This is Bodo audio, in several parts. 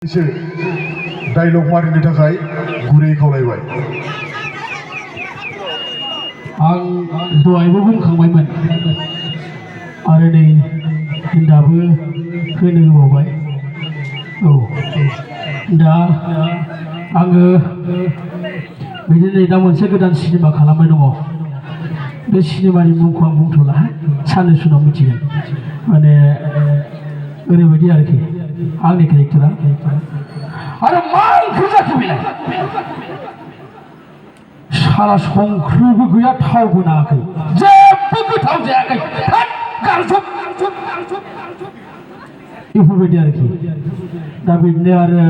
एसे डायलग मारिनो थाखाय गुरै खावलायबाय। आं दहायबो बुंखांबायमोन आरो नै दाबो होनो होबावबाय। औ दा आङो बिदिनो दा मोनसे गोदान सिनेमा खालामबाय दङ। बे सिनेमानि मुंखौ आं बुंथ'ला, साननैसो उनाव मिथिगोन। माने ओरैबायदि आरोखि आंनि केरेक्टारा। आरो मा ओंख्रि जाखो बेलाय? साला संख्रिबो गैया, थावबो नाङाखै, जेबो गोथाव जायाखै, गारजोब बेफोरबायदि आरोखि। दा बिदिनो आरो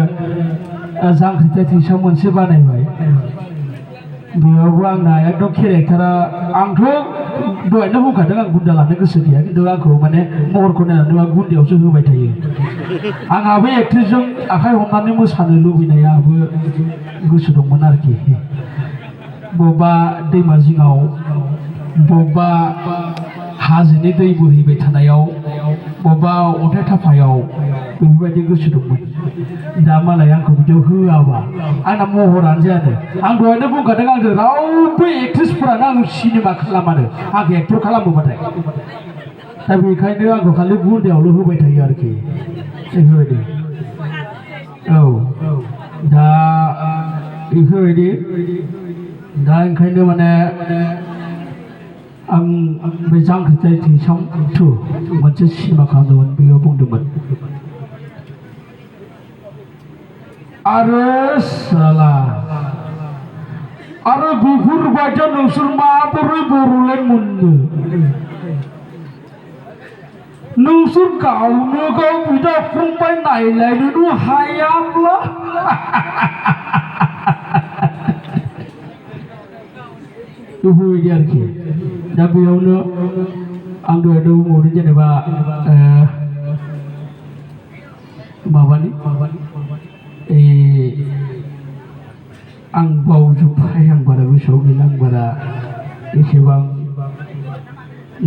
जांख्रिथाय थैसाम मोनसे बानायबाय। बेयावबो आंना एकदम केरेक्टारा, आंथ' दहायनो बुंखादों आं गुन्दा लानो गोसो गैया, खिन्थु आंखौ माने महरखौ नायनानै गुन्दायावसो होबाय थायो। आंहाबो एक्ट्रेसजों आखाइ हमनानै मोसानो लुबैनायाबो गोसो दंमोन आरोखि। बबेबा दैमा जिङाव, बबेबा हाजोनि दै बोहैबाय थानायाव, बबेबा अन्थाइ थाफायाव बेफोरबायदि गोसो दंमोन। दा मालाय आंखौ बिदियाव होआबा आंना महरानो जायानो। आं दहायनो बुंखादों, आंजों रावबो एक्ट्रेसफोरानो आं सिनेमा खालामानो, आंखौ एक्टर खालामोबाथाय। दा बेखायनो आंखौ खालि गुन्दायावल' होबाय थायो आरोखि, बेफोरबायदि। औ दा बेफोरबायदि। दा ओंखायनो माने आं बे जांख्रिथाय थैसाम 2 मोनसे सिनेमा खालामदोंमोन, बेयाव बुंदोंमोन आरो साला आरो बेफोरबायदियाव नोंसोर माबोरै बर'लेण्ड मोननो? नोंसोर गावनो गाव बिदा फंबाय नायलायनोनो हायाब्ला बेफोरबायदि आरोखि। दा बेयावनो आं दहायनो बुंबावदों, जेनेबा माबानि आं बावजोब्बाय, आं बारा गोसोआव गैला, आं बारा एसेबां।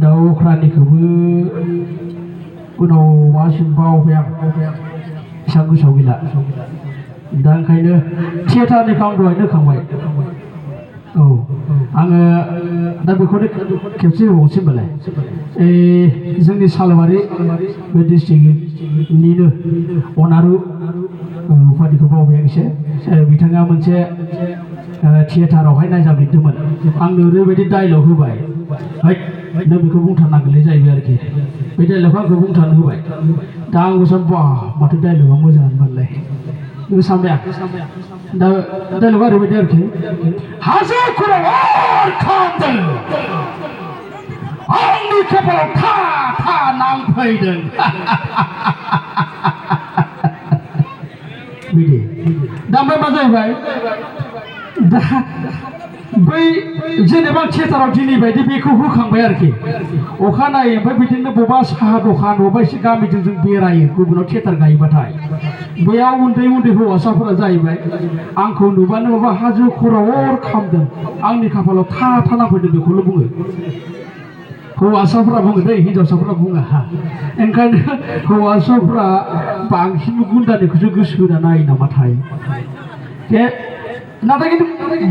दाउ अख्रानिखौबो उनाव मासिम बावबाय आं, एसेबां गोसोआव गैला। दा ओंखायनो थियेटारनिखौ आं दहायनो होखांबाय। औ आङो दा बेखौनो खेबसे होबावनोसै होनबालाय। जोंनि सालबारि बे डिस्ट्रिक्टनिनो अनारु उपाधिखौ बावबाय आं एसे। बिथाङा मोनसे थियेटारावहाय नायजाब लिरदोंमोन। आंनो ओरैबायदि डायलग होबाय, नों बेखौ बुंथारनांगोनलै जाहैबाय आरोखि। बे डायलगखौ आंखौ बुंथारनो होबाय। दा आंबो सानबाय, बा माथो डायलगा मोजाङानोमोनलाय, बेखौ सानबाय आं। दा डायलगा ओरैबायदि आरोखि, हाजो खर'आव अर खामदों, आंनि कपालाव था था नांफैदों। बिदि। दा ओमफ्राय मा जाहैबाय, दा बै जेनेबा थियेटाराव दिनै बायदि बेखौ होखांबाय आरोखि। अखानायै ओमफ्राय बिदिनो बबेबा साहा दखान, बबेबा एसे गामिजों जों बेरायो गुबुनाव थियेटार गायोबाथाय। बेयाव उन्दै उन्दै हौवासाफोरा जाहैबाय आंखौ नुबानो माबा हाजो खर'आव अर खामदों, आंनि खाफालाव था था नांफैदों, बेखौल' बुङो। हौवासाफ्रा बुङो दै, हिनजावसाफ्रा बुङा। ओंखायनो हौवासाफ्रा बांसिन गुन्दानिखौसो गोसो होना नायो नामाथाय। नाथाय खिन्थु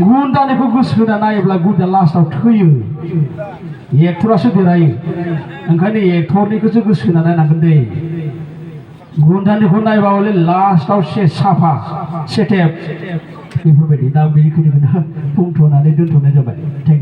गुन्दानिखौ गोसो होना नायोब्ला गुन्दाया लास्टआव थैयो, एक्टरासो देरहायो। ओंखायनो एक्टरनिखौसो गोसो होना नायनांगोन दै। गुन्दानिखौ नायबा हले लास्टआव साफा सेटेप बेफोरबायदि। दा बेखिनिखौनो बुंथ'नानै दोनथ'नाय जाबाय। Thank you.